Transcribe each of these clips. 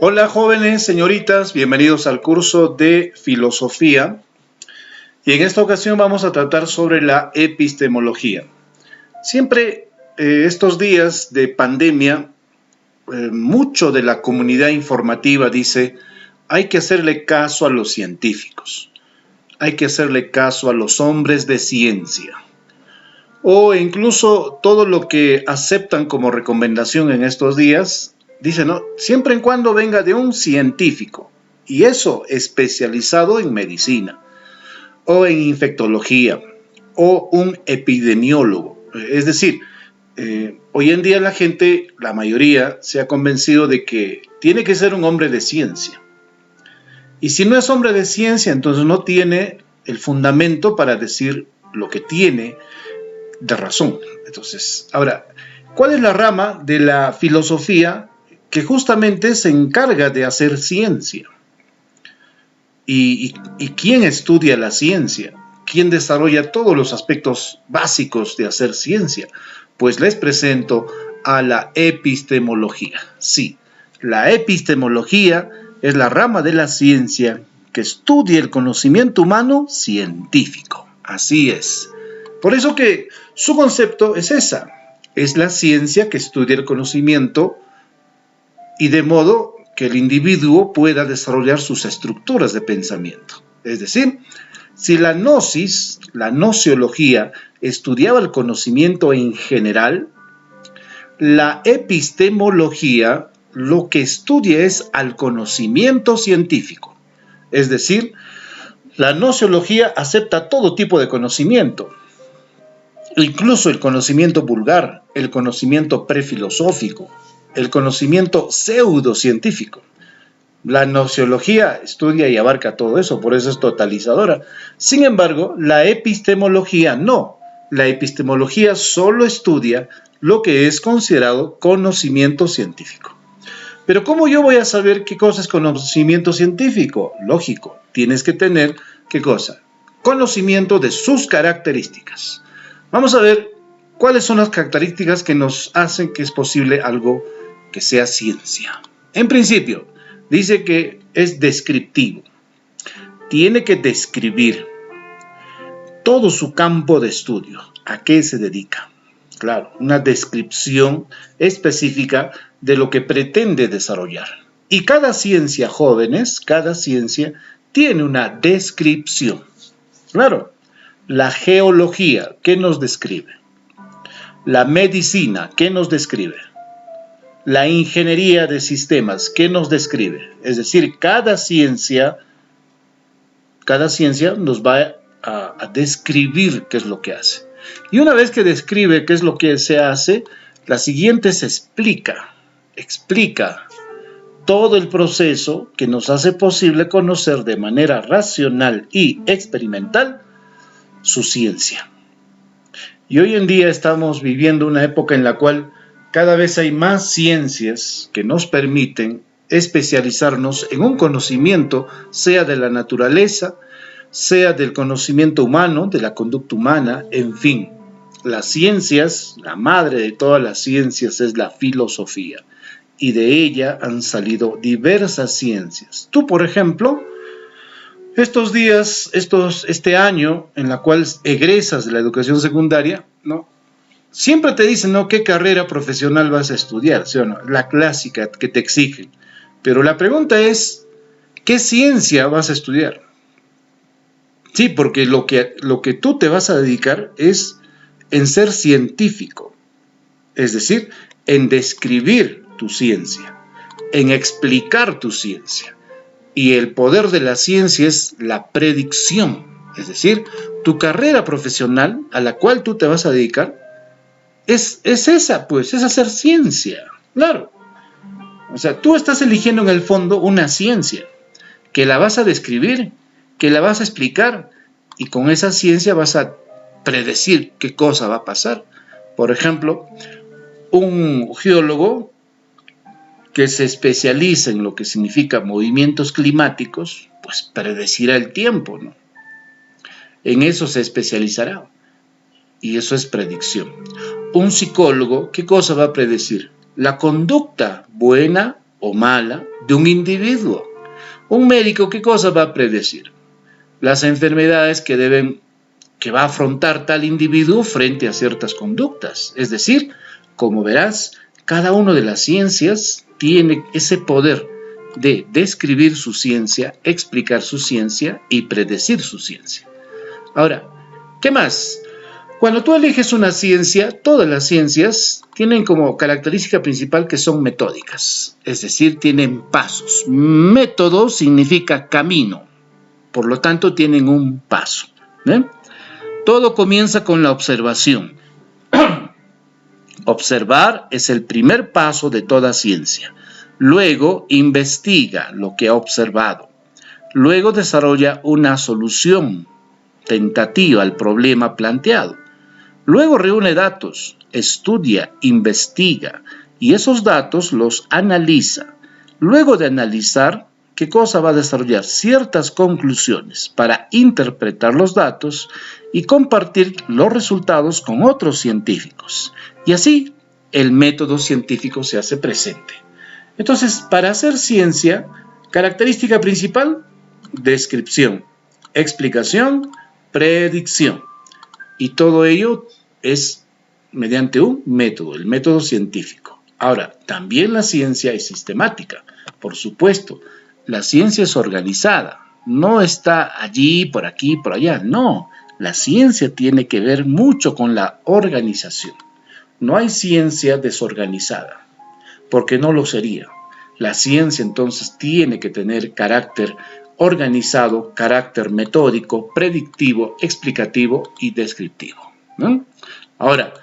Hola jóvenes, señoritas, bienvenidos al curso de filosofía y en esta ocasión vamos a tratar sobre la epistemología. Siempre estos días de pandemia, mucho de la comunidad informativa dice hay que hacerle caso a los científicos, hay que hacerle caso a los hombres de ciencia o incluso todo lo que aceptan como recomendación en estos días. Dice, ¿no? Siempre en cuando venga de un científico, y eso especializado en medicina, o en infectología, o un epidemiólogo. Es decir, hoy en día la gente, la mayoría, se ha convencido de que tiene que ser un hombre de ciencia. Y si no es hombre de ciencia, entonces no tiene el fundamento para decir lo que tiene de razón. Entonces, ahora, ¿cuál es la rama de la filosofía que justamente se encarga de hacer ciencia? ¿Y quién estudia la ciencia? ¿Quién desarrolla todos los aspectos básicos de hacer ciencia? Pues les presento a la epistemología. Sí, la epistemología es la rama de la ciencia que estudia el conocimiento humano científico. Así es. Por eso que su concepto es esa. Es la ciencia que estudia el conocimiento y de modo que el individuo pueda desarrollar sus estructuras de pensamiento. Es decir, si la gnosis, la gnoseología, estudiaba el conocimiento en general, la epistemología lo que estudia es al conocimiento científico. Es decir, la gnoseología acepta todo tipo de conocimiento, incluso el conocimiento vulgar, el conocimiento prefilosófico, el conocimiento pseudocientífico. La gnoseología estudia y abarca todo eso, por eso es totalizadora. Sin embargo, la epistemología no. La epistemología solo estudia lo que es considerado conocimiento científico. Pero ¿cómo yo voy a saber qué cosa es conocimiento científico? Lógico, tienes que tener, ¿qué cosa? Conocimiento de sus características. Vamos a ver cuáles son las características que nos hacen que es posible algo que sea ciencia. En principio, dice que es descriptivo. Tiene que describir todo su campo de estudio. ¿A qué se dedica? Claro, una descripción específica de lo que pretende desarrollar. Y cada ciencia, jóvenes, cada ciencia tiene una descripción. Claro, la geología, ¿qué nos describe? La medicina, ¿qué nos describe? La ingeniería de sistemas, ¿qué nos describe? Es decir, cada ciencia nos va a describir qué es lo que hace. Y una vez que describe qué es lo que se hace, la siguiente se explica todo el proceso que nos hace posible conocer de manera racional y experimental su ciencia. Y hoy en día estamos viviendo una época en la cual cada vez hay más ciencias que nos permiten especializarnos en un conocimiento, sea de la naturaleza, sea del conocimiento humano, de la conducta humana, en fin. Las ciencias, la madre de todas las ciencias es la filosofía, y de ella han salido diversas ciencias. Tú, por ejemplo, estos días, este año en la cual egresas de la educación secundaria, ¿no? Siempre te dicen, ¿no?, qué carrera profesional vas a estudiar, ¿sí o no? La clásica que te exigen. Pero la pregunta es, ¿qué ciencia vas a estudiar? Sí, porque lo que tú te vas a dedicar es en ser científico. Es decir, en describir tu ciencia, en explicar tu ciencia. Y el poder de la ciencia es la predicción. Es decir, tu carrera profesional a la cual tú te vas a dedicar es esa, pues, es hacer ciencia. Claro. O sea, tú estás eligiendo en el fondo una ciencia que la vas a describir, que la vas a explicar, y con esa ciencia vas a predecir qué cosa va a pasar. Por ejemplo, un geólogo que se especializa en lo que significa movimientos climáticos, pues predecirá el tiempo, ¿no? En eso se especializará. Y eso es predicción. Un psicólogo, ¿qué cosa va a predecir? La conducta buena o mala de un individuo. Un médico, ¿qué cosa va a predecir? Las enfermedades que va a afrontar tal individuo frente a ciertas conductas. Es decir, como verás, cada una de las ciencias tiene ese poder de describir su ciencia, explicar su ciencia y predecir su ciencia. Ahora, ¿qué más? Cuando tú eliges una ciencia, todas las ciencias tienen como característica principal que son metódicas, es decir, tienen pasos. Método significa camino, por lo tanto tienen un paso. Todo comienza con la observación. Observar es el primer paso de toda ciencia. Luego investiga lo que ha observado. Luego desarrolla una solución tentativa al problema planteado. Luego reúne datos, estudia, investiga y esos datos los analiza. Luego de analizar, ¿qué cosa va a desarrollar? Ciertas conclusiones para interpretar los datos y compartir los resultados con otros científicos. Y así el método científico se hace presente. Entonces, para hacer ciencia, característica principal, descripción, explicación, predicción. Y todo ello es mediante un método, el método científico. Ahora, también la ciencia es sistemática, por supuesto. La ciencia es organizada, no está allí, por aquí, por allá, no. La ciencia tiene que ver mucho con la organización. No hay ciencia desorganizada, porque no lo sería. La ciencia entonces tiene que tener carácter organizado, carácter metódico, predictivo, explicativo y descriptivo, ¿no? Ahora,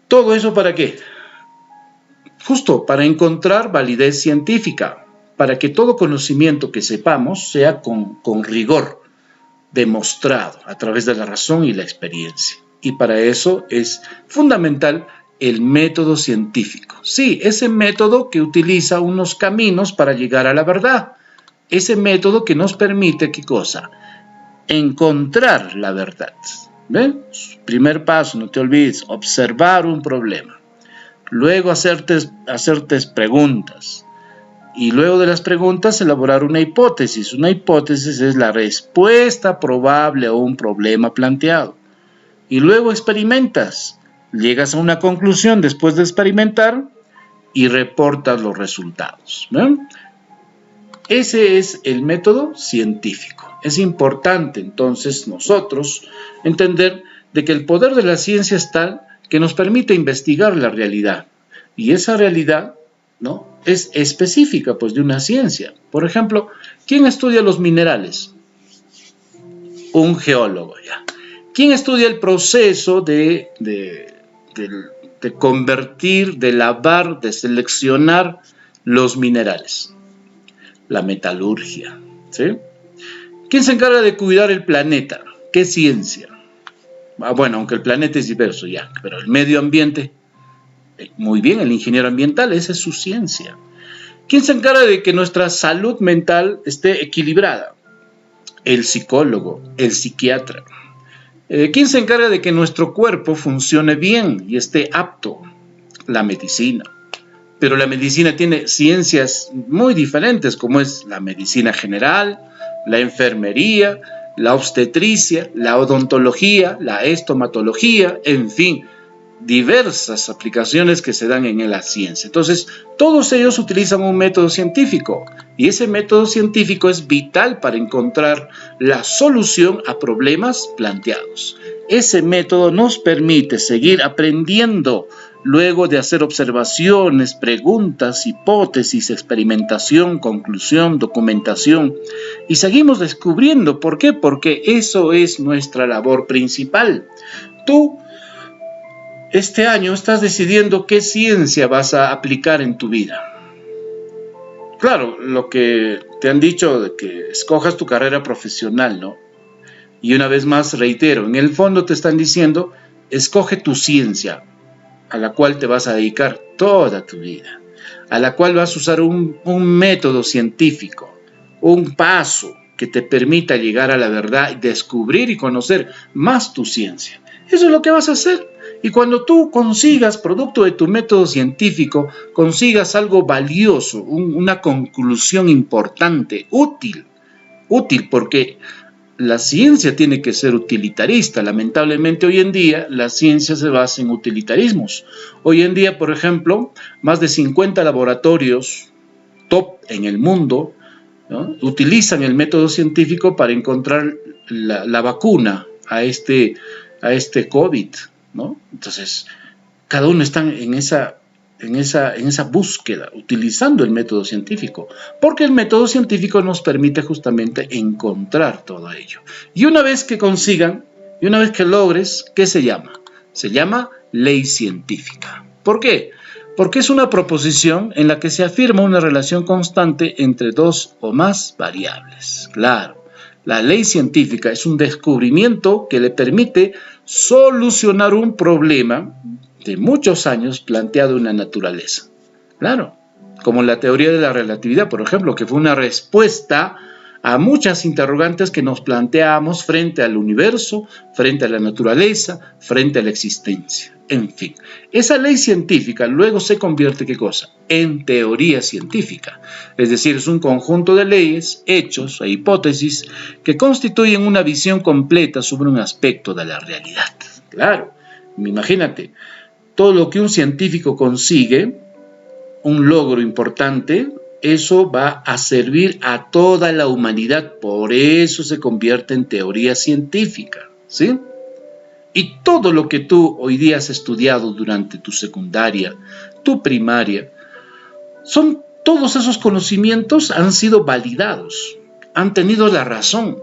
¿todo eso para qué? Justo para encontrar validez científica, para que todo conocimiento que sepamos sea con rigor, demostrado a través de la razón y la experiencia. Y para eso es fundamental el método científico. Sí, ese método que utiliza unos caminos para llegar a la verdad. Ese método que nos permite, ¿qué cosa? Encontrar la verdad. ¿Ven? Primer paso, no te olvides, observar un problema. Luego hacerte preguntas. Y luego de las preguntas, elaborar una hipótesis. Una hipótesis es la respuesta probable a un problema planteado. Y luego experimentas. Llegas a una conclusión después de experimentar y reportas los resultados. ¿Ven? Ese es el método científico. Es importante entonces nosotros entender de que el poder de la ciencia es tal que nos permite investigar la realidad. Y esa realidad, ¿no?, es específica pues de una ciencia. Por ejemplo, ¿quién estudia los minerales? Un geólogo, ya. ¿Quién estudia el proceso de convertir, de lavar, de seleccionar los minerales? La metalurgia, ¿sí? ¿Quién se encarga de cuidar el planeta? ¿Qué ciencia? Bueno, aunque el planeta es diverso ya, pero el medio ambiente, muy bien, el ingeniero ambiental, esa es su ciencia. ¿Quién se encarga de que nuestra salud mental esté equilibrada? El psicólogo, el psiquiatra. ¿Quién se encarga de que nuestro cuerpo funcione bien y esté apto? La medicina. Pero la medicina tiene ciencias muy diferentes, como es la medicina general, la enfermería, la obstetricia, la odontología, la estomatología, en fin, diversas aplicaciones que se dan en la ciencia. Entonces, todos ellos utilizan un método científico y ese método científico es vital para encontrar la solución a problemas planteados. Ese método nos permite seguir aprendiendo luego de hacer observaciones, preguntas, hipótesis, experimentación, conclusión, documentación. Y seguimos descubriendo. ¿Por qué? Porque eso es nuestra labor principal. Tú, este año, estás decidiendo qué ciencia vas a aplicar en tu vida. Claro, lo que te han dicho de que escojas tu carrera profesional, ¿no? Y una vez más reitero, en el fondo te están diciendo, escoge tu ciencia, a la cual te vas a dedicar toda tu vida, a la cual vas a usar un método científico, un paso que te permita llegar a la verdad, descubrir y conocer más tu ciencia. Eso es lo que vas a hacer. Y cuando tú consigas, producto de tu método científico, consigas algo valioso, una conclusión importante, útil porque la ciencia tiene que ser utilitarista. Lamentablemente hoy en día la ciencia se basa en utilitarismos. Hoy en día, por ejemplo, más de 50 laboratorios top en el mundo, ¿no?, utilizan el método científico para encontrar la vacuna a este COVID, ¿no? Entonces, cada uno está en esa búsqueda, utilizando el método científico, porque el método científico nos permite justamente encontrar todo ello. Y una vez que consigan, y una vez que logres, ¿qué se llama? Se llama ley científica. ¿Por qué? Porque es una proposición en la que se afirma una relación constante entre dos o más variables. Claro, la ley científica es un descubrimiento que le permite solucionar un problema de muchos años planteado en la naturaleza. Claro, como la teoría de la relatividad, por ejemplo, que fue una respuesta a muchas interrogantes que nos planteamos frente al universo, frente a la naturaleza, frente a la existencia. En fin, esa ley científica luego se convierte, ¿qué cosa?, en teoría científica. Es decir, es un conjunto de leyes, hechos e hipótesis que constituyen una visión completa sobre un aspecto de la realidad. Claro, imagínate, todo lo que un científico consigue, un logro importante, eso va a servir a toda la humanidad. Por eso se convierte en teoría científica, ¿sí? Y todo lo que tú hoy día has estudiado durante tu secundaria, tu primaria, todos esos conocimientos han sido validados, han tenido la razón.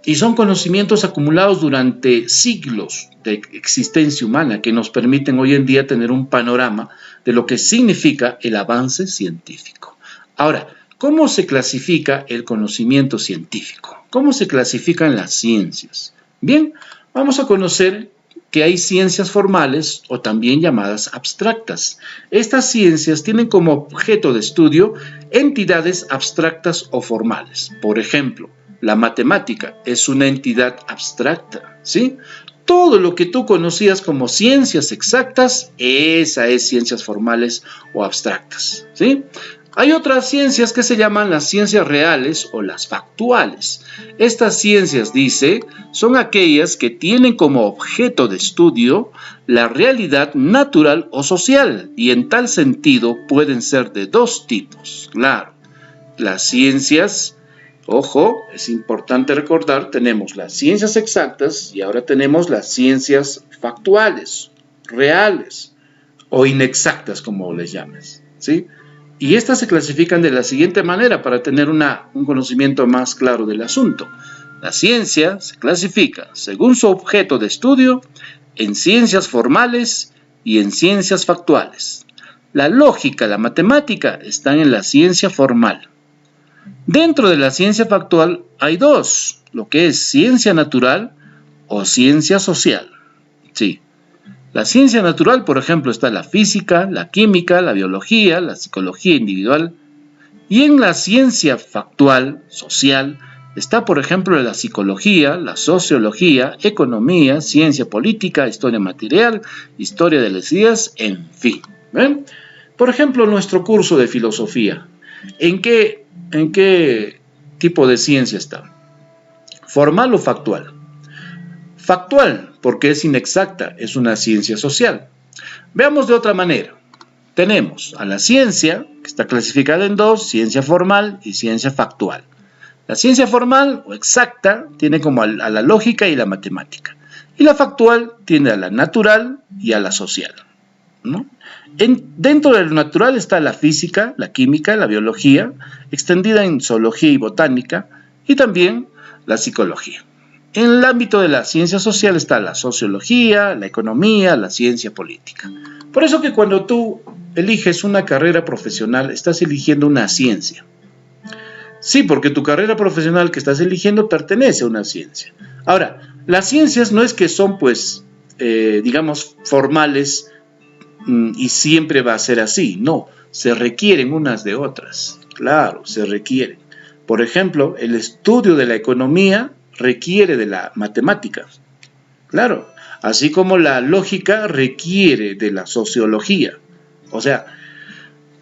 Y son conocimientos acumulados durante siglos de existencia humana que nos permiten hoy en día tener un panorama de lo que significa el avance científico. Ahora, ¿cómo se clasifica el conocimiento científico? ¿Cómo se clasifican las ciencias? Bien, vamos a conocer que hay ciencias formales o también llamadas abstractas. Estas ciencias tienen como objeto de estudio entidades abstractas o formales. Por ejemplo, la matemática es una entidad abstracta, ¿sí? Todo lo que tú conocías como ciencias exactas, esa es ciencias formales o abstractas, ¿sí? Hay otras ciencias que se llaman las ciencias reales o las factuales. Estas ciencias, son aquellas que tienen como objeto de estudio la realidad natural o social, y en tal sentido pueden ser de dos tipos. Claro, las ciencias, ojo, es importante recordar, tenemos las ciencias exactas y ahora tenemos las ciencias factuales, reales o inexactas, como les llames, ¿sí? Y estas se clasifican de la siguiente manera para tener un conocimiento más claro del asunto. La ciencia se clasifica, según su objeto de estudio, en ciencias formales y en ciencias factuales. La lógica, la matemática están en la ciencia formal. Dentro de la ciencia factual hay dos, lo que es ciencia natural o ciencia social. Sí. La ciencia natural, por ejemplo, está la física, la química, la biología, la psicología individual. Y en la ciencia factual, social, está, por ejemplo, la psicología, la sociología, economía, ciencia política, historia material, historia de las ideas, en fin. ¿Ven? Por ejemplo, nuestro curso de filosofía. ¿En qué tipo de ciencia está? ¿Formal o factual? Factual, porque es inexacta, es una ciencia social. Veamos de otra manera. Tenemos a la ciencia, que está clasificada en dos, ciencia formal y ciencia factual. La ciencia formal o exacta tiene como a la lógica y la matemática. Y la factual tiene a la natural y a la social, ¿no? Dentro de lo natural está la física, la química, la biología, extendida en zoología y botánica, y también la psicología. En el ámbito de la ciencia social está la sociología, la economía, la ciencia política. Por eso que cuando tú eliges una carrera profesional, estás eligiendo una ciencia. Sí, porque tu carrera profesional que estás eligiendo pertenece a una ciencia. Ahora, las ciencias no es que son, formales y siempre va a ser así. No, se requieren unas de otras. Claro, se requieren. Por ejemplo, el estudio de la economía requiere de la matemática. Claro, así como la lógica requiere de la sociología. O sea,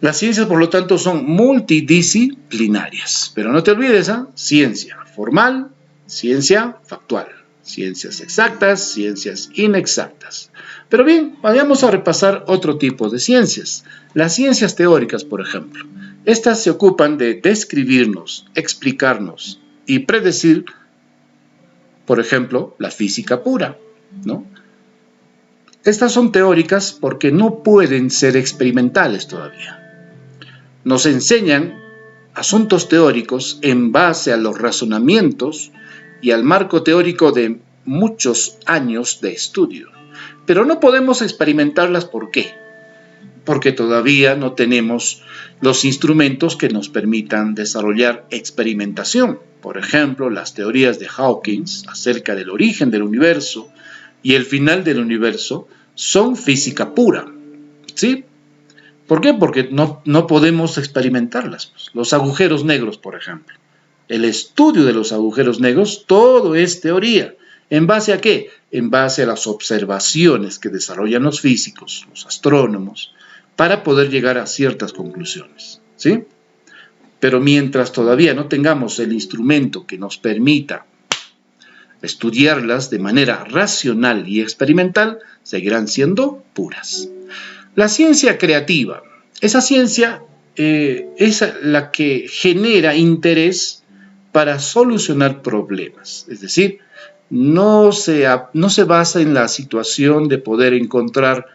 las ciencias, por lo tanto, son multidisciplinarias. Pero no te olvides, ciencia formal, ciencia factual, ciencias exactas, ciencias inexactas. Pero bien, vayamos a repasar otro tipo de ciencias. Las ciencias teóricas, por ejemplo. Estas se ocupan de describirnos, explicarnos y predecir, por ejemplo, la física pura, ¿no? Estas son teóricas porque no pueden ser experimentales todavía. Nos enseñan asuntos teóricos en base a los razonamientos y al marco teórico de muchos años de estudio. Pero no podemos experimentarlas, ¿por qué? Porque todavía no tenemos los instrumentos que nos permitan desarrollar experimentación. Por ejemplo, las teorías de Hawking acerca del origen del universo y el final del universo son física pura, ¿sí? ¿Por qué? Porque no podemos experimentarlas. Los agujeros negros, por ejemplo. El estudio de los agujeros negros, todo es teoría. ¿En base a qué? En base a las observaciones que desarrollan los físicos, los astrónomos, para poder llegar a ciertas conclusiones, ¿sí? Pero mientras todavía no tengamos el instrumento que nos permita estudiarlas de manera racional y experimental, seguirán siendo puras. La ciencia creativa, esa ciencia es la que genera interés para solucionar problemas, es decir, no se basa en la situación de poder encontrar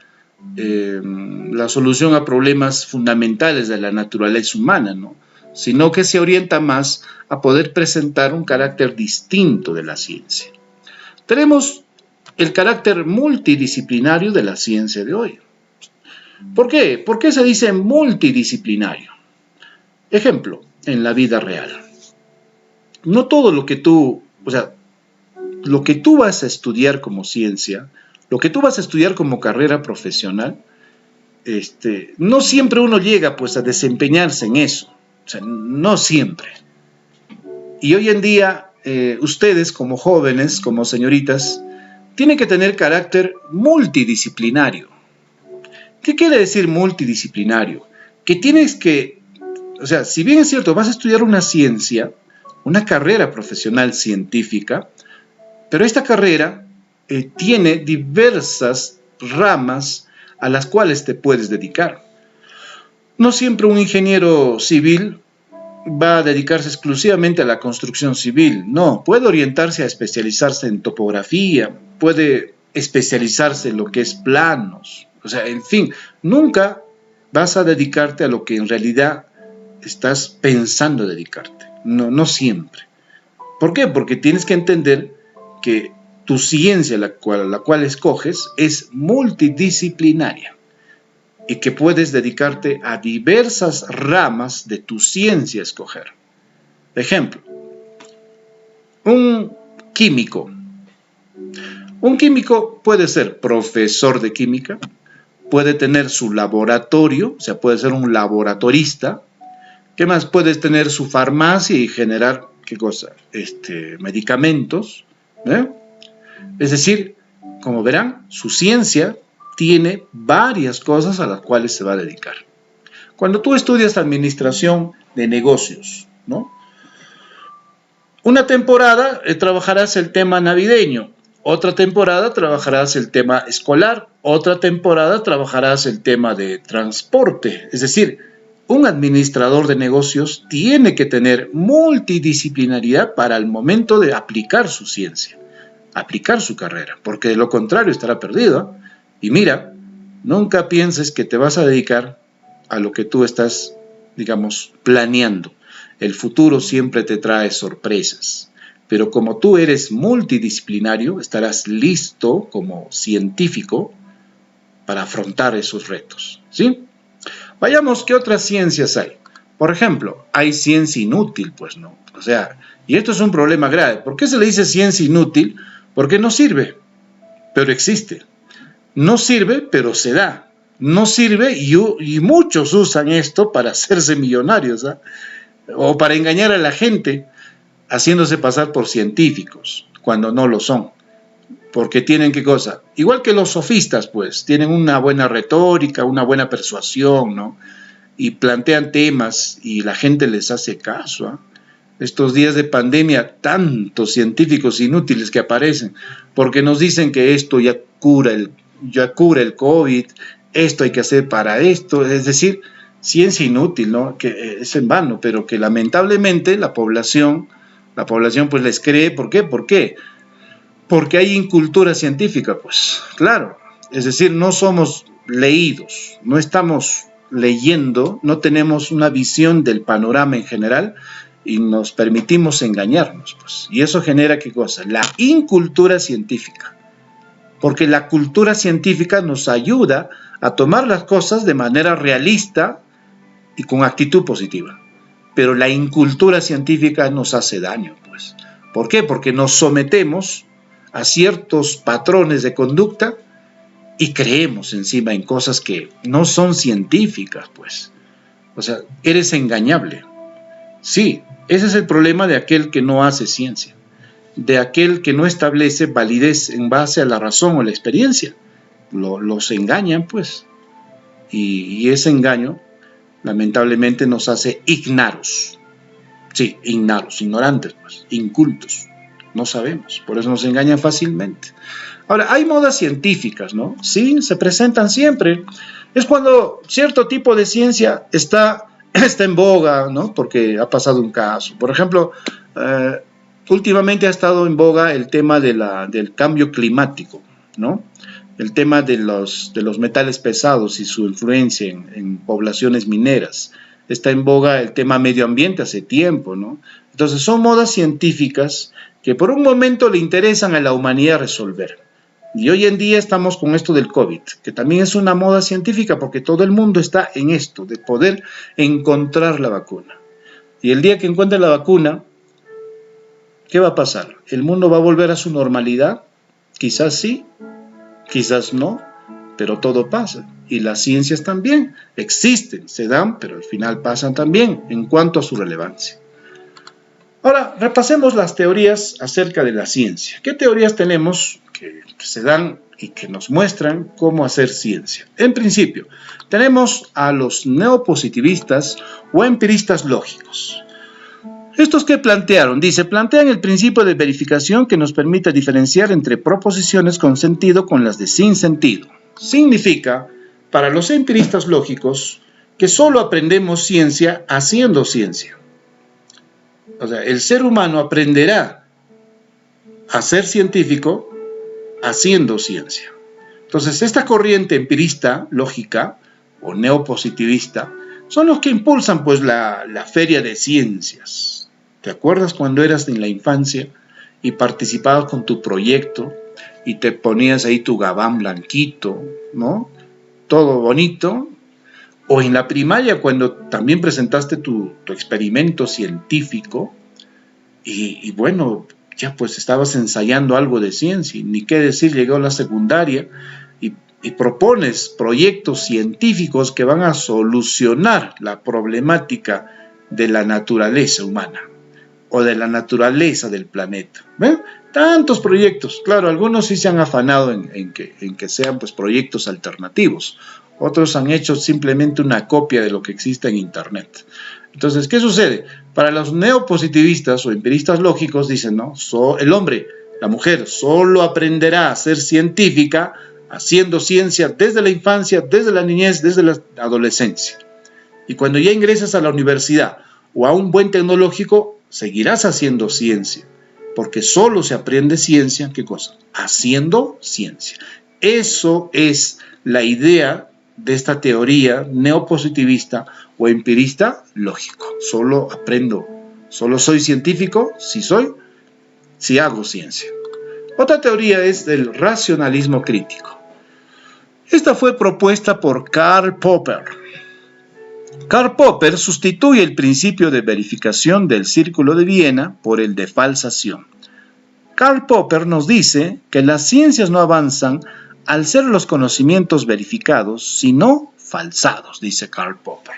la solución a problemas fundamentales de la naturaleza humana, ¿no? Sino que se orienta más a poder presentar un carácter distinto de la ciencia. Tenemos el carácter multidisciplinario de la ciencia de hoy. ¿Por qué? ¿Por qué se dice multidisciplinario? Ejemplo, en la vida real. No todo lo que tú vas a estudiar como ciencia, lo que tú vas a estudiar como carrera profesional, no siempre uno llega pues a desempeñarse en eso. O sea, no siempre. Y hoy en día, ustedes como jóvenes, como señoritas, tienen que tener carácter multidisciplinario. ¿Qué quiere decir multidisciplinario? Que tienes que, o sea, si bien es cierto, vas a estudiar una ciencia, una carrera profesional científica, pero esta carrera tiene diversas ramas a las cuales te puedes dedicar. No siempre un ingeniero civil va a dedicarse exclusivamente a la construcción civil. No, puede orientarse a especializarse en topografía, puede especializarse en lo que es planos. O sea, en fin, nunca vas a dedicarte a lo que en realidad estás pensando dedicarte. No siempre. ¿Por qué? Porque tienes que entender que tu ciencia, la cual escoges, es multidisciplinaria y que puedes dedicarte a diversas ramas de tu ciencia a escoger. Ejemplo, un químico. Un químico puede ser profesor de química, puede tener su laboratorio, o sea, puede ser un laboratorista. ¿Qué más? Puedes tener su farmacia y generar, ¿qué cosa? Medicamentos. Es decir, como verán, su ciencia tiene varias cosas a las cuales se va a dedicar. Cuando tú estudias administración de negocios, ¿no? Una temporada trabajarás el tema navideño, otra temporada trabajarás el tema escolar, otra temporada trabajarás el tema de transporte. Es decir, un administrador de negocios tiene que tener multidisciplinaridad para el momento de aplicar su ciencia, aplicar su carrera, porque de lo contrario estará perdido. Y mira, nunca pienses que te vas a dedicar a lo que tú estás, digamos, planeando. El futuro siempre te trae sorpresas, pero como tú eres multidisciplinario, estarás listo como científico para afrontar esos retos, ¿sí? Vayamos, ¿qué otras ciencias hay? Por ejemplo, hay ciencia inútil, pues no. O sea, y esto es un problema grave. ¿Por qué se le dice ciencia inútil? Porque no sirve, pero existe. No sirve, pero se da. No sirve y muchos usan esto para hacerse millonarios, ¿eh? O para engañar a la gente, haciéndose pasar por científicos, cuando no lo son. porque tienen qué cosa, igual que los sofistas, pues, tienen una buena retórica, una buena persuasión, ¿no? Y plantean temas y la gente les hace caso, ¿eh? Estos días de pandemia, tantos científicos inútiles que aparecen, porque nos dicen que esto ya cura el COVID, esto hay que hacer para esto, es decir, ciencia inútil, ¿no? Que es en vano, pero que lamentablemente la población pues les cree. ¿Por qué? ¿Por qué? Porque hay incultura científica, pues, claro. Es decir, no somos leídos, no estamos leyendo, no tenemos una visión del panorama en general y nos permitimos engañarnos, pues. Y eso genera ¿qué cosa? La incultura científica. Porque la cultura científica nos ayuda a tomar las cosas de manera realista y con actitud positiva. Pero la incultura científica nos hace daño, pues. ¿Por qué? Porque nos sometemos a ciertos patrones de conducta y creemos encima en cosas que no son científicas, pues. O sea, eres engañable. Sí, ese es el problema de aquel que no hace ciencia, de aquel que no establece validez en base a la razón o la experiencia. Los engañan, pues. Y ese engaño, lamentablemente, nos hace ignaros. Sí, ignorantes, pues, incultos. No sabemos, por eso nos engañan fácilmente. Ahora, hay modas científicas, ¿no? Sí, se presentan siempre. Es cuando cierto tipo de ciencia está en boga, ¿no? Porque ha pasado un caso. Por ejemplo, últimamente ha estado en boga el tema del cambio climático, ¿no? El tema de los metales pesados y su influencia en poblaciones mineras. Está en boga el tema medio ambiente hace tiempo, ¿no? Entonces son modas científicas que por un momento le interesan a la humanidad resolver. Y hoy en día estamos con esto del COVID, que también es una moda científica porque todo el mundo está en esto, de poder encontrar la vacuna. Y el día que encuentre la vacuna, ¿qué va a pasar? ¿El mundo va a volver a su normalidad? Quizás sí, quizás no, pero todo pasa. Y las ciencias también existen, se dan, pero al final pasan también en cuanto a su relevancia. Ahora, repasemos las teorías acerca de la ciencia. ¿Qué teorías tenemos que se dan y que nos muestran cómo hacer ciencia? En principio, tenemos a los neopositivistas o empiristas lógicos. ¿Estos qué plantearon? Dice, plantean el principio de verificación que nos permite diferenciar entre proposiciones con sentido con las de sin sentido. Significa, para los empiristas lógicos, que solo aprendemos ciencia haciendo ciencia. O sea, el ser humano aprenderá a ser científico haciendo ciencia. Entonces, esta corriente empirista lógica o neopositivista son los que impulsan pues la feria de ciencias. ¿Te acuerdas cuando eras en la infancia y participabas con tu proyecto y te ponías ahí tu gabán blanquito, ¿no? Todo bonito. O en la primaria cuando también presentaste tu experimento científico y bueno, ya pues estabas ensayando algo de ciencia, y ni qué decir, llegó la secundaria y propones proyectos científicos que van a solucionar la problemática de la naturaleza humana o de la naturaleza del planeta. ¿Ven? Tantos proyectos, claro, algunos sí se han afanado en que sean pues proyectos alternativos, otros han hecho simplemente una copia de lo que existe en Internet. Entonces, ¿qué sucede? Para los neopositivistas o empiristas lógicos dicen, ¿no? El hombre, la mujer, solo aprenderá a ser científica haciendo ciencia desde la infancia, desde la niñez, desde la adolescencia. Y cuando ya ingresas a la universidad o a un buen tecnológico, seguirás haciendo ciencia. Porque solo se aprende ciencia, ¿qué cosa? Haciendo ciencia. Eso es la idea de esta teoría neopositivista o empirista lógico. Solo aprendo, solo soy científico si hago ciencia. Otra teoría es el racionalismo crítico. Esta fue propuesta por Karl Popper. Karl Popper sustituye el principio de verificación del Círculo de Viena por el de falsación. Karl Popper nos dice que las ciencias no avanzan al ser los conocimientos verificados, sino falsados, dice Karl Popper.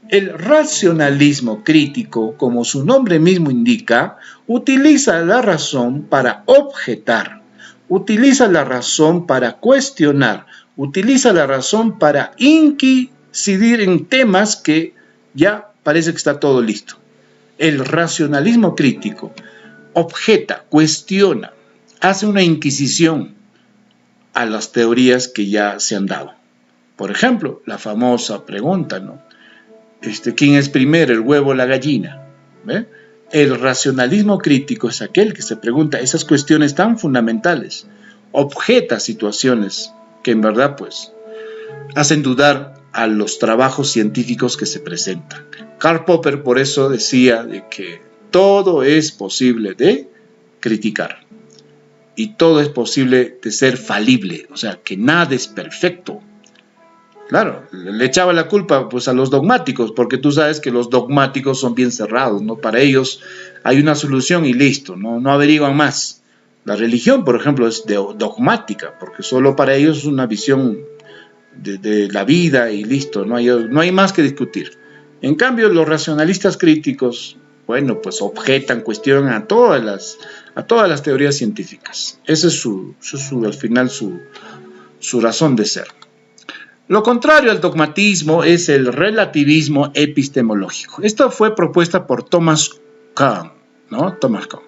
El racionalismo crítico, como su nombre mismo indica, utiliza la razón para objetar, utiliza la razón para cuestionar, utiliza la razón para incidir en temas que ya parece que está todo listo. El racionalismo crítico objeta, cuestiona, hace una inquisición a las teorías que ya se han dado. Por ejemplo, la famosa pregunta, ¿no? ¿Quién es primero, el huevo o la gallina? ¿Ve? El racionalismo crítico es aquel que se pregunta esas cuestiones tan fundamentales, objeta situaciones que en verdad pues hacen dudar a los trabajos científicos que se presentan. Karl Popper por eso decía de que todo es posible de criticar y todo es posible de ser falible, o sea que nada es perfecto. Claro, le echaba la culpa pues a los dogmáticos, porque tú sabes que los dogmáticos son bien cerrados, ¿no? Para ellos hay una solución y listo, no averiguan más. La religión, por ejemplo, es dogmática, porque solo para ellos es una visión de la vida y listo, no hay más que discutir. En cambio, los racionalistas críticos, bueno, pues objetan, cuestionan a todas las teorías científicas. Esa es al final su razón de ser. Lo contrario al dogmatismo es el relativismo epistemológico. Esto fue propuesta por Thomas Kuhn, ¿no? Thomas Kuhn.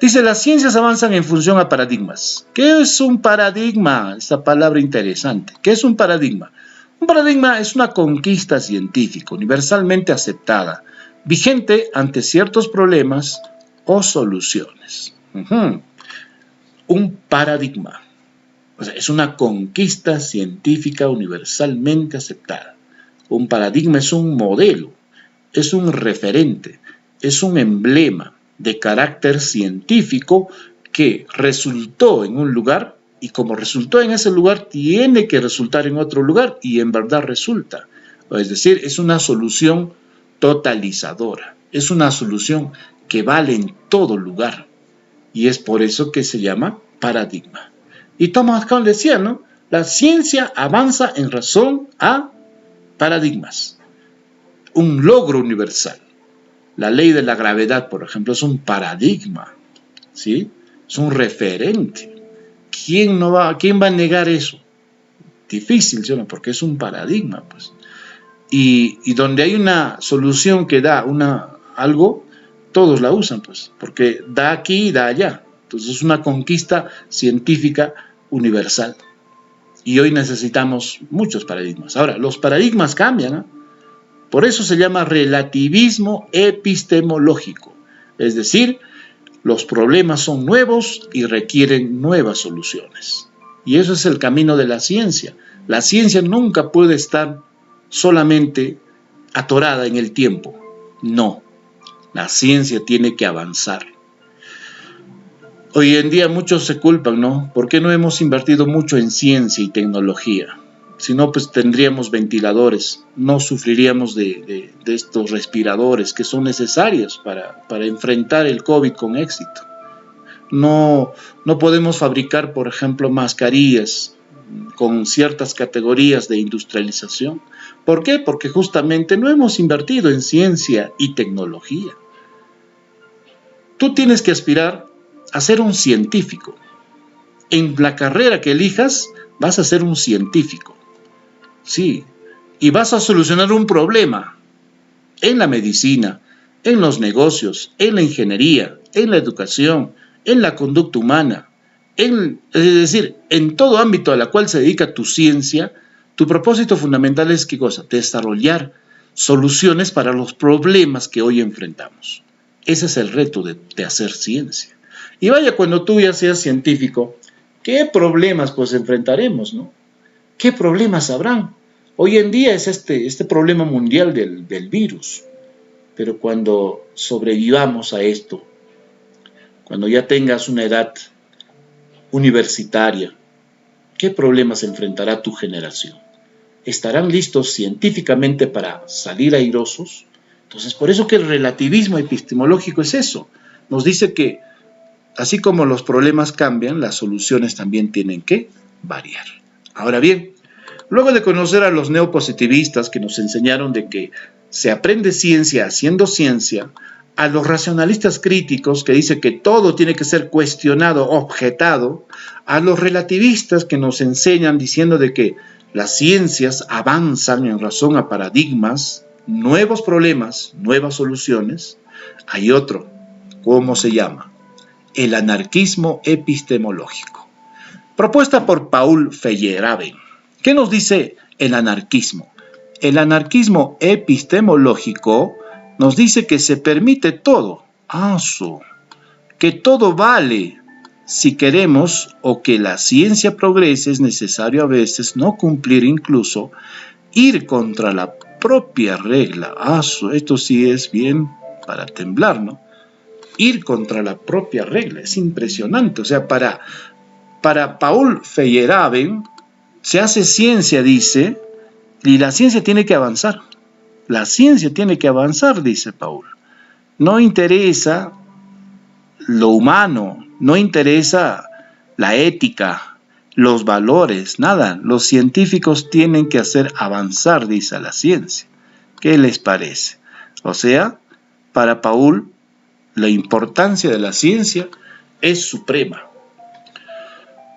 Dice, las ciencias avanzan en función a paradigmas. ¿Qué es un paradigma? Esta palabra interesante. ¿Qué es un paradigma? Un paradigma es una conquista científica universalmente aceptada, vigente ante ciertos problemas o soluciones. Un paradigma. O sea, es una conquista científica universalmente aceptada. Un paradigma es un modelo, es un referente, es un emblema de carácter científico que resultó en un lugar y como resultó en ese lugar tiene que resultar en otro lugar y en verdad resulta. Es decir, es una solución totalizadora, es una solución que vale en todo lugar y es por eso que se llama paradigma. Y Thomas Kuhn decía, ¿no? La ciencia avanza en razón a paradigmas. Un logro universal. La ley de la gravedad, por ejemplo, es un paradigma, ¿sí? Es un referente. ¿Quién va a negar eso? Difícil, ¿sí? Porque es un paradigma, pues. Y donde hay una solución que da algo, todos la usan, pues, porque da aquí y da allá. Entonces es una conquista científica universal. Y hoy necesitamos muchos paradigmas. Ahora, los paradigmas cambian, ¿eh? Por eso se llama relativismo epistemológico. Es decir, los problemas son nuevos y requieren nuevas soluciones. Y eso es el camino de la ciencia. La ciencia nunca puede estar solamente atorada en el tiempo. No, la ciencia tiene que avanzar. Hoy en día muchos se culpan, ¿no? ¿Por qué no hemos invertido mucho en ciencia y tecnología? Si no, pues tendríamos ventiladores, no sufriríamos de estos respiradores que son necesarios para enfrentar el COVID con éxito. No podemos fabricar, por ejemplo, mascarillas con ciertas categorías de industrialización. ¿Por qué? Porque justamente no hemos invertido en ciencia y tecnología. Tú tienes que aspirar a ser un científico. En la carrera que elijas, vas a ser un científico. Sí, y vas a solucionar un problema en la medicina, en los negocios, en la ingeniería, en la educación, en la conducta humana, es decir, en todo ámbito a la cual se dedica tu ciencia. Tu propósito fundamental es ¿qué cosa? Desarrollar soluciones para los problemas que hoy enfrentamos. Ese es el reto de hacer ciencia. Y vaya, cuando tú ya seas científico, ¿qué problemas pues enfrentaremos, no? ¿Qué problemas habrán? Hoy en día es este problema mundial del virus, pero cuando sobrevivamos a esto, cuando ya tengas una edad universitaria, ¿qué problemas enfrentará tu generación? ¿Estarán listos científicamente para salir airosos? Entonces, por eso que el relativismo epistemológico es eso. Nos dice que así como los problemas cambian, las soluciones también tienen que variar. Ahora bien, luego de conocer a los neopositivistas que nos enseñaron de que se aprende ciencia haciendo ciencia, a los racionalistas críticos que dicen que todo tiene que ser cuestionado, objetado, a los relativistas que nos enseñan diciendo de que las ciencias avanzan en razón a paradigmas, nuevos problemas, nuevas soluciones. Hay otro, ¿cómo se llama? El anarquismo epistemológico, propuesta por Paul Feyerabend. ¿Qué nos dice el anarquismo? El anarquismo epistemológico nos dice que se permite todo, que todo vale si queremos, o que la ciencia progrese. Es necesario a veces no cumplir, incluso ir contra la propia regla. Esto sí es bien para temblar, ¿no? Ir contra la propia regla, es impresionante. O sea, para Paul Feyerabend se hace ciencia, dice, y la ciencia tiene que avanzar. La ciencia tiene que avanzar, dice Paul. No interesa lo humano, no interesa la ética, los valores, nada. Los científicos tienen que hacer avanzar, dice la ciencia. ¿Qué les parece? O sea, para Paul, la importancia de la ciencia es suprema.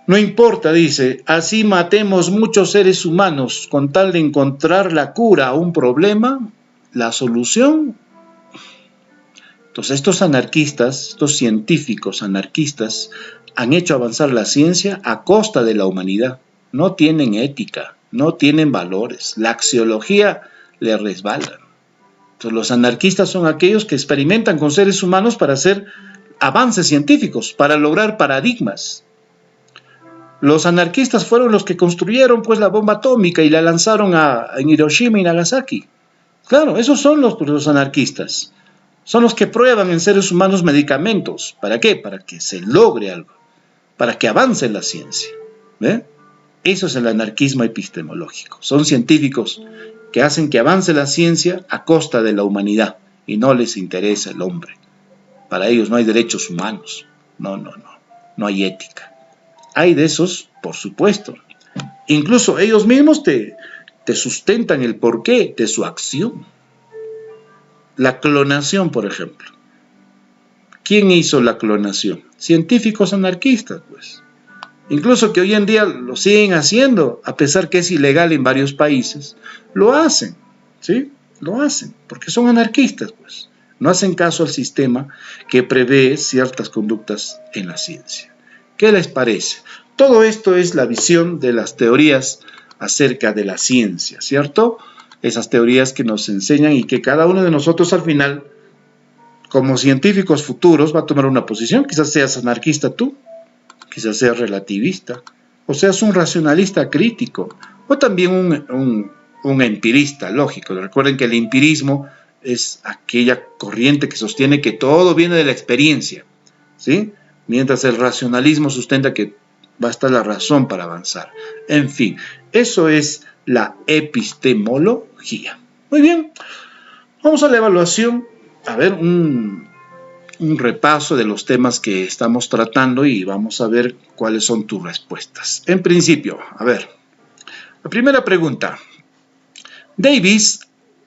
No importa, dice, así matemos muchos seres humanos con tal de encontrar la cura a un problema, la solución. Entonces estos anarquistas, estos científicos anarquistas, han hecho avanzar la ciencia a costa de la humanidad. No tienen ética, no tienen valores, la axiología les resbala. Entonces los anarquistas son aquellos que experimentan con seres humanos para hacer avances científicos, para lograr paradigmas. Los anarquistas fueron los que construyeron pues la bomba atómica y la lanzaron en Hiroshima y Nagasaki. Claro, esos son los anarquistas. Son los que prueban en seres humanos medicamentos. ¿Para qué? Para que se logre algo, para que avance la ciencia. ¿Ve? Eso es el anarquismo epistemológico. Son científicos que hacen que avance la ciencia a costa de la humanidad y no les interesa el hombre. Para ellos no hay derechos humanos. No hay ética. Hay de esos, por supuesto. Incluso ellos mismos te sustentan el porqué de su acción. La clonación, por ejemplo. ¿Quién hizo la clonación? Científicos anarquistas, pues. Incluso que hoy en día lo siguen haciendo, a pesar que es ilegal en varios países. Lo hacen, ¿sí? Lo hacen, porque son anarquistas, pues. No hacen caso al sistema que prevé ciertas conductas en la ciencia. ¿Qué les parece? Todo esto es la visión de las teorías acerca de la ciencia, ¿cierto? Esas teorías que nos enseñan y que cada uno de nosotros al final, como científicos futuros, va a tomar una posición. Quizás seas anarquista tú, quizás seas relativista, o seas un racionalista crítico, o también un empirista lógico. Recuerden que el empirismo es aquella corriente que sostiene que todo viene de la experiencia, ¿sí? Mientras el racionalismo sustenta que va a estar la razón para avanzar. En fin, eso es la epistemología. Muy bien, vamos a la evaluación, a ver un repaso de los temas que estamos tratando y vamos a ver cuáles son tus respuestas. En principio, a ver, la primera pregunta. Davis,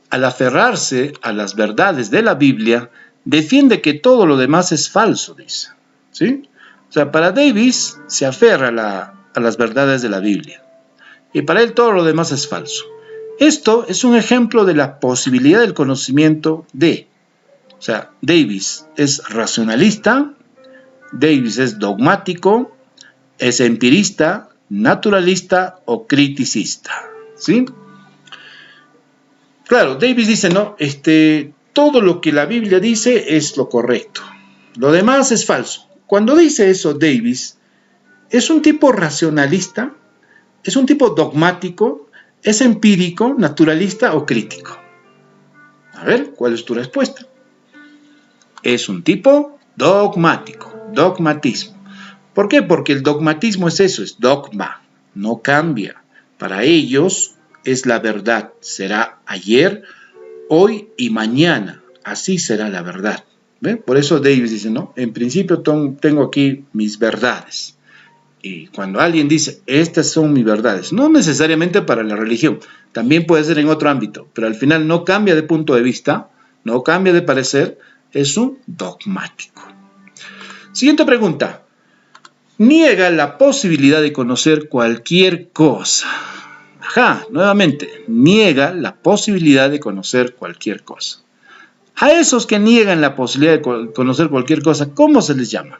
al aferrarse a las verdades de la Biblia, defiende que todo lo demás es falso, dice. ¿Sí? O sea, para Davis se aferra a las verdades de la Biblia. Y para él todo lo demás es falso. Esto es un ejemplo de la posibilidad del conocimiento de. O sea, Davis es racionalista, Davis es dogmático, es empirista, naturalista o criticista. ¿Sí? Claro, Davis dice, no, todo lo que la Biblia dice es lo correcto. Lo demás es falso. Cuando dice eso Davis, ¿es un tipo racionalista? ¿Es un tipo dogmático? ¿Es empírico, naturalista o crítico? A ver, ¿cuál es tu respuesta? Es un tipo dogmático, dogmatismo. ¿Por qué? Porque el dogmatismo es eso, es dogma, no cambia. Para ellos es la verdad, será ayer, hoy y mañana, así será la verdad. ¿Ve? Por eso Davis dice, no, en principio tengo aquí mis verdades. Y cuando alguien dice, estas son mis verdades, no necesariamente para la religión, también puede ser en otro ámbito, pero al final no cambia de punto de vista, no cambia de parecer, Es un dogmático. Siguiente pregunta. Niega la posibilidad de conocer cualquier cosa. Ajá, nuevamente, niega la posibilidad de conocer cualquier cosa. A esos que niegan la posibilidad de conocer cualquier cosa, ¿cómo se les llama?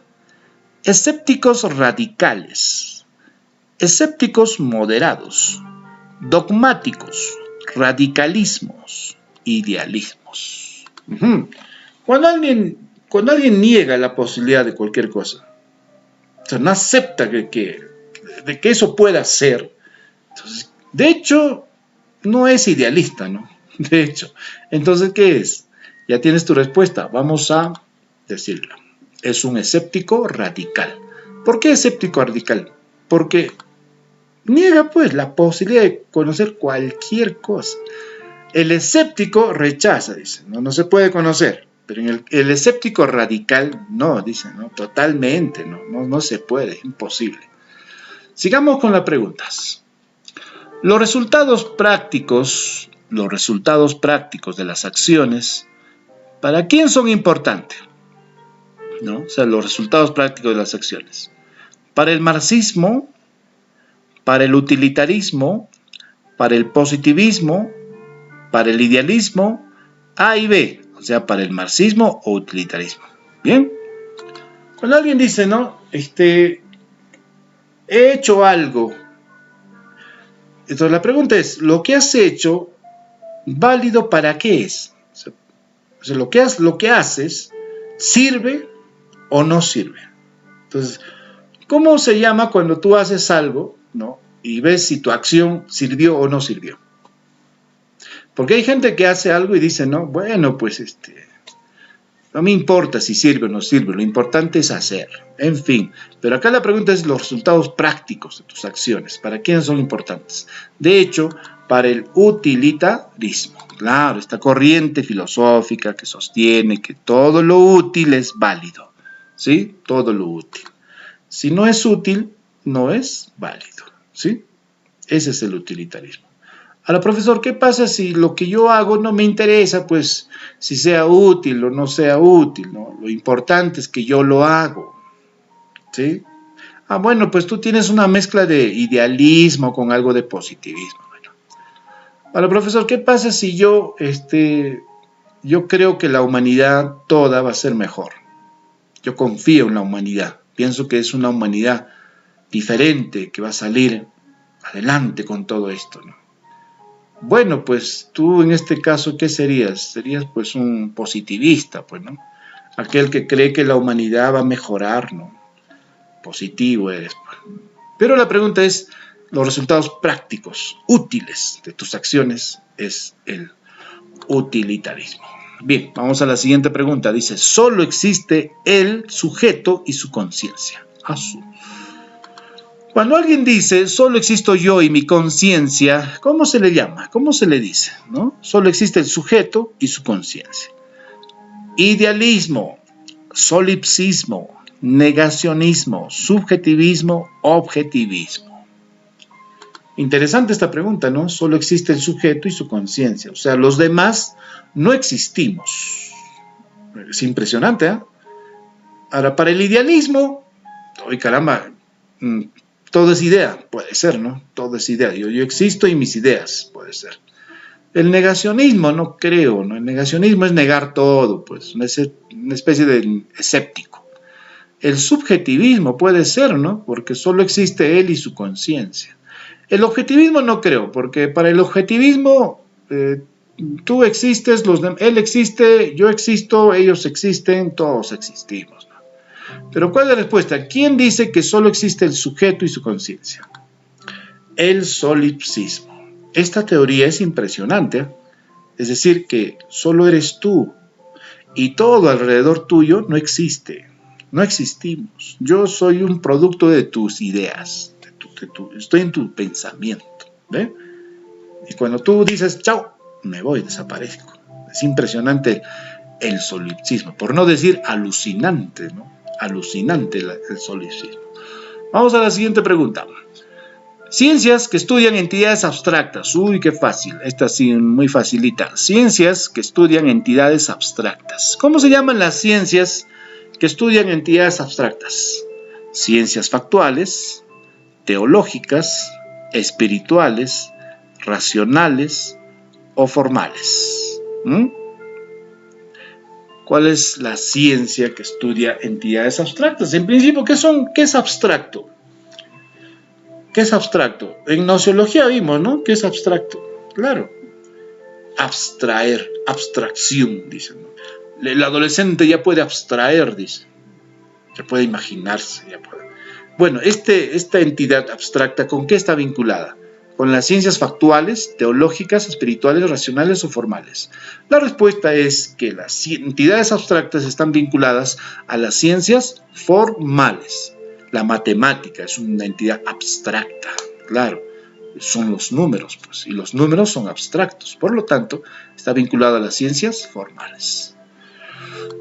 Escépticos radicales, escépticos moderados, dogmáticos, radicalismos, idealismos. Cuando alguien niega la posibilidad de cualquier cosa, o sea, no acepta de que eso pueda ser, entonces, de hecho, no es idealista, ¿no? De hecho, entonces, ¿qué es? Ya tienes tu respuesta, vamos a decirlo. Es un escéptico radical. ¿Por qué escéptico radical? Porque niega pues la posibilidad de conocer cualquier cosa. El escéptico rechaza, dice, no se puede conocer. Pero en el escéptico radical no, dice, no, totalmente, no se puede, es imposible. Sigamos con las preguntas. Los resultados prácticos de las acciones, ¿para quién son importantes? ¿No? O sea, los resultados prácticos de las acciones. Para el marxismo, para el utilitarismo, para el positivismo, para el idealismo, A y B, o sea, para el marxismo o utilitarismo. ¿Bien? Cuando alguien dice, ¿no? He hecho algo. Entonces la pregunta es, ¿lo que has hecho, válido para qué es? O sea, lo que haces, ¿sirve o no sirve? Entonces, ¿cómo se llama cuando tú haces algo, ¿no? Y ves si tu acción sirvió o no sirvió? Porque hay gente que hace algo y dice, no, bueno, pues no me importa si sirve o no sirve, lo importante es hacer. En fin, pero acá la pregunta es los resultados prácticos de tus acciones. ¿Para quiénes son importantes? De hecho, para el utilitarismo. Claro, esta corriente filosófica que sostiene que todo lo útil es válido. ¿Sí? Todo lo útil. Si no es útil, no es válido. ¿Sí? Ese es el utilitarismo. Ahora, profesor, ¿qué pasa si lo que yo hago no me interesa, pues, si sea útil o no sea útil, ¿no? Lo importante es que yo lo hago, ¿sí? Ah, bueno, pues tú tienes una mezcla de idealismo con algo de positivismo. Bueno. Ahora, profesor, ¿qué pasa si yo creo que la humanidad toda va a ser mejor? Yo confío en la humanidad, pienso que es una humanidad diferente que va a salir adelante con todo esto, ¿no? Bueno, pues tú en este caso, ¿qué serías? Serías pues un positivista, pues, ¿no? Aquel que cree que la humanidad va a mejorar, ¿no? Positivo eres, pues. Pero la pregunta es, los resultados prácticos, útiles de tus acciones es el utilitarismo. Bien, vamos a la siguiente pregunta. Dice, solo existe el sujeto y su conciencia. Cuando alguien dice, solo existo yo y mi conciencia, ¿cómo se le llama? ¿Cómo se le dice? ¿No? Solo existe el sujeto y su conciencia. Idealismo, solipsismo, negacionismo, subjetivismo, objetivismo. Interesante esta pregunta, ¿no? Solo existe el sujeto y su conciencia. O sea, los demás no existimos. Es impresionante, ¿eh? Ahora, para el idealismo, ¡ay, caramba! Todo es idea, puede ser, ¿no? Todo es idea. Yo existo y mis ideas, puede ser. El negacionismo, no creo, ¿no? El negacionismo es negar todo, pues, una especie de escéptico. El subjetivismo puede ser, ¿no? Porque solo existe él y su conciencia. El objetivismo no creo, porque para el objetivismo tú existes, él existe, yo existo, ellos existen, todos existimos, ¿no? Pero ¿cuál es la respuesta? ¿Quién dice que solo existe el sujeto y su conciencia? El solipsismo. Esta teoría es impresionante, es decir, que solo eres tú y todo alrededor tuyo no existe, no existimos. Yo soy un producto de tus ideas, estoy en tu pensamiento, ¿ve? Y cuando tú dices chao, me voy, desaparezco. Es impresionante el solipsismo, por no decir alucinante, ¿no? Alucinante el solipsismo. Vamos a la siguiente pregunta. Ciencias que estudian entidades abstractas. Uy, qué fácil. Esta sí, muy facilita. Ciencias que estudian entidades abstractas. ¿Cómo se llaman las ciencias que estudian entidades abstractas? Ciencias factuales, teológicas, espirituales, racionales o formales. ¿Cuál es la ciencia que estudia entidades abstractas? En principio, ¿qué es abstracto? ¿Qué es abstracto? En nociología vimos, ¿no? ¿Qué es abstracto? Claro. Abstraer, abstracción, dicen. El adolescente ya puede abstraer, dice. Ya puede imaginarse, ya puede. Bueno, esta entidad abstracta, ¿con qué está vinculada? ¿Con las ciencias factuales, teológicas, espirituales, racionales o formales? La respuesta es que las entidades abstractas están vinculadas a las ciencias formales. La matemática es una entidad abstracta, claro, son los números, pues, y los números son abstractos, por lo tanto, está vinculada a las ciencias formales.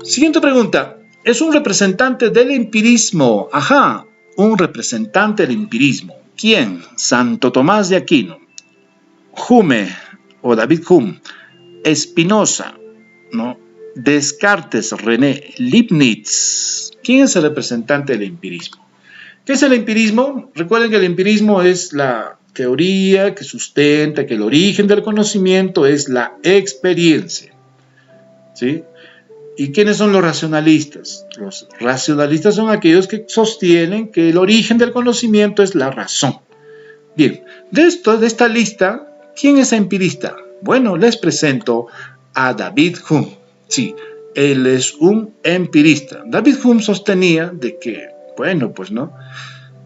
Siguiente pregunta, ¿es un representante del empirismo? Ajá, un representante del empirismo. ¿Quién? Santo Tomás de Aquino, Hume o David Hume, Spinoza, ¿no? Descartes, René, Leibniz. ¿Quién es el representante del empirismo? ¿Qué es el empirismo? Recuerden que el empirismo es la teoría que sustenta que el origen del conocimiento es la experiencia, ¿sí? ¿Y quiénes son los racionalistas? Los racionalistas son aquellos que sostienen que el origen del conocimiento es la razón. Bien, de esta lista, ¿quién es empirista? Bueno, les presento a David Hume. Sí, él es un empirista. David Hume sostenía de que, bueno, pues no,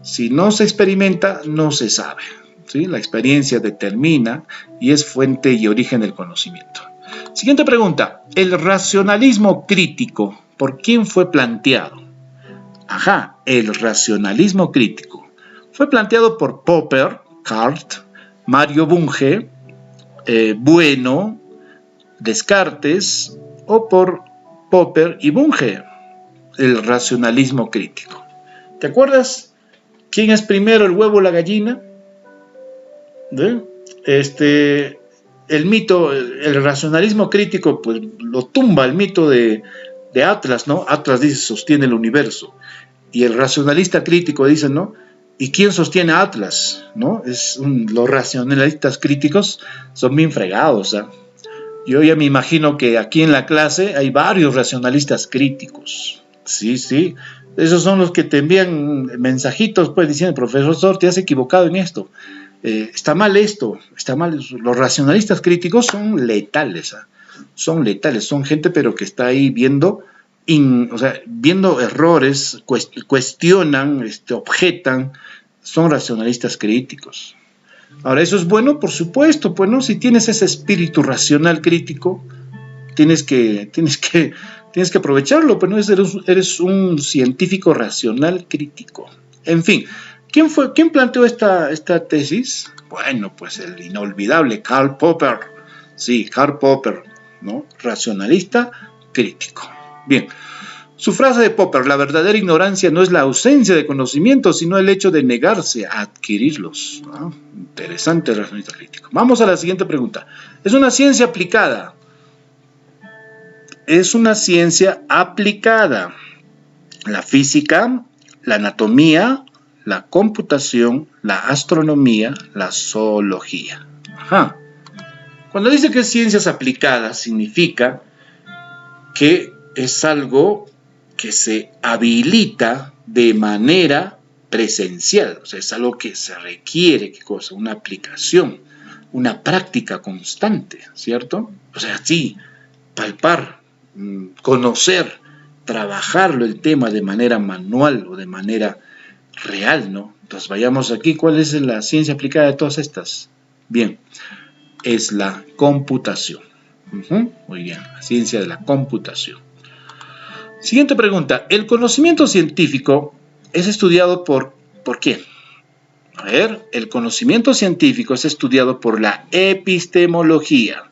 si no se experimenta, no se sabe, ¿sí? La experiencia determina y es fuente y origen del conocimiento. Siguiente pregunta, el racionalismo crítico, ¿por quién fue planteado? Ajá, el racionalismo crítico. Fue planteado por Popper, Kant, Mario Bunge, Bueno, Descartes o por Popper y Bunge, el racionalismo crítico. ¿Te acuerdas quién es primero, el huevo o la gallina? El mito, el racionalismo crítico, pues lo tumba el mito de Atlas, ¿no? Atlas dice, sostiene el universo. Y el racionalista crítico dice, ¿no? ¿Y quién sostiene a Atlas? ¿No? Los racionalistas críticos son bien fregados, ¿eh? Yo ya me imagino que aquí en la clase hay varios racionalistas críticos. Sí, sí. Esos son los que te envían mensajitos, pues, diciendo, profesor, te has equivocado en esto. Está mal esto, está mal. Los racionalistas críticos son letales, ¿eh? Son letales, son gente pero que está ahí viendo, viendo errores, cuestionan, objetan, son racionalistas críticos. Ahora, ¿eso es bueno? Por supuesto, pues no, si tienes ese espíritu racional crítico, tienes que aprovecharlo, pues no, eres un científico racional crítico. En fin, ¿quién planteó esta tesis? Bueno, pues el inolvidable Karl Popper. Sí, Karl Popper, ¿no? Racionalista crítico. Bien. Su frase de Popper, la verdadera ignorancia no es la ausencia de conocimientos, sino el hecho de negarse a adquirirlos. ¿No? Interesante el racionalista crítico. Vamos a la siguiente pregunta. ¿Es una ciencia aplicada? Es una ciencia aplicada. La física, la anatomía, la computación, la astronomía, la zoología. Ajá. Cuando dice que es ciencias aplicadas, significa que es algo que se habilita de manera presencial, o sea, es algo que se requiere, ¿qué cosa? Una aplicación, una práctica constante, ¿cierto? O sea, sí, palpar, conocer, trabajarlo el tema de manera manual o de manera real, ¿no? Entonces vayamos aquí, ¿cuál es la ciencia aplicada de todas estas? Bien, es la computación. Muy bien, la ciencia de la computación. Siguiente pregunta. ¿El conocimiento científico es estudiado por quién? A ver, el conocimiento científico es estudiado por la epistemología,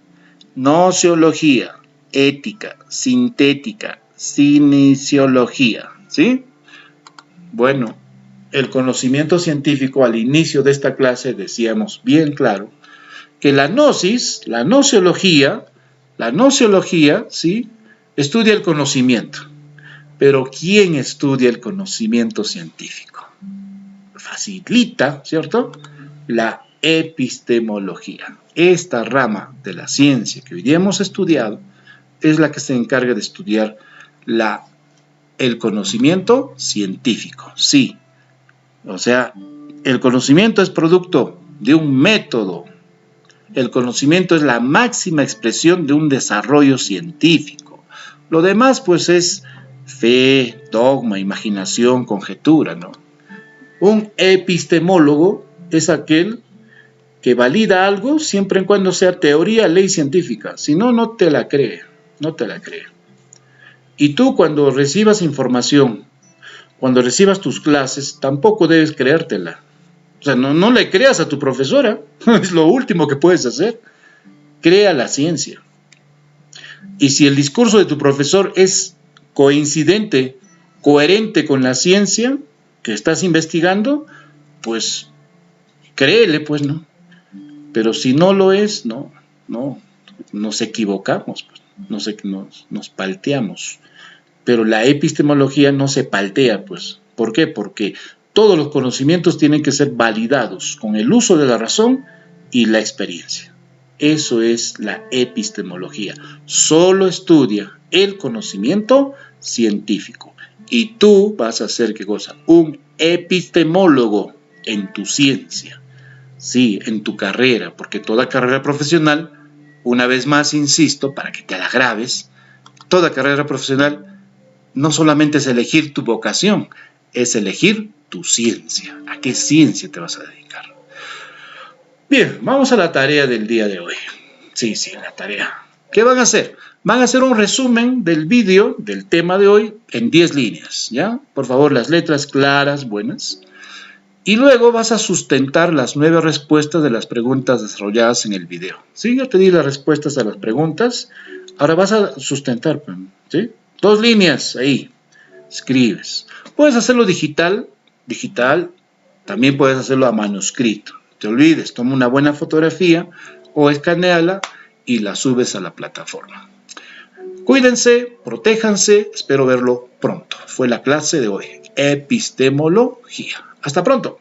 nociología, ética, sintética, cinesiología, ¿sí? Bueno, el conocimiento científico, al inicio de esta clase decíamos bien claro que la nociología, ¿sí?, estudia el conocimiento. Pero ¿quién estudia el conocimiento científico? Facilita, ¿cierto?, la epistemología. Esta rama de la ciencia que hoy día hemos estudiado es la que se encarga de estudiar el conocimiento científico. Sí, o sea, el conocimiento es producto de un método. El conocimiento es la máxima expresión de un desarrollo científico. Lo demás, pues, es fe, dogma, imaginación, conjetura, ¿no? Un epistemólogo es aquel que valida algo siempre y cuando sea teoría, ley científica. Si no, no te la cree, no te la cree. Y tú, cuando recibas información, cuando recibas tus clases, tampoco debes creértela. O sea, no le creas a tu profesora, es lo último que puedes hacer. Crea la ciencia. Y si el discurso de tu profesor es coincidente, coherente con la ciencia que estás investigando, pues créele, pues, ¿no? Pero si no lo es, no, nos equivocamos, pues, nos palteamos. Pero la epistemología no se paltea, pues. ¿Por qué? Porque todos los conocimientos tienen que ser validados con el uso de la razón y la experiencia. Eso es la epistemología. Solo estudia el conocimiento científico. Y tú vas a ser, ¿qué cosa? Un epistemólogo en tu ciencia. Sí, en tu carrera, porque toda carrera profesional, una vez más insisto, para que te la grabes, toda carrera profesional no solamente es elegir tu vocación, es elegir tu ciencia. ¿A qué ciencia te vas a dedicar? Bien, vamos a la tarea del día de hoy. Sí, la tarea. ¿Qué van a hacer? Van a hacer un resumen del vídeo, del tema de hoy, en 10 líneas, ¿ya? Por favor, las letras claras, buenas. Y luego vas a sustentar las 9 respuestas de las preguntas desarrolladas en el video. ¿Sí? Ya te di las respuestas a las preguntas. Ahora vas a sustentar, ¿sí? 2 líneas, ahí. Escribes. Puedes hacerlo digital, también puedes hacerlo a manuscrito. No te olvides, toma una buena fotografía o escanéala y la subes a la plataforma. Cuídense, protéjanse, espero verlo pronto. Fue la clase de hoy, epistemología. Hasta pronto.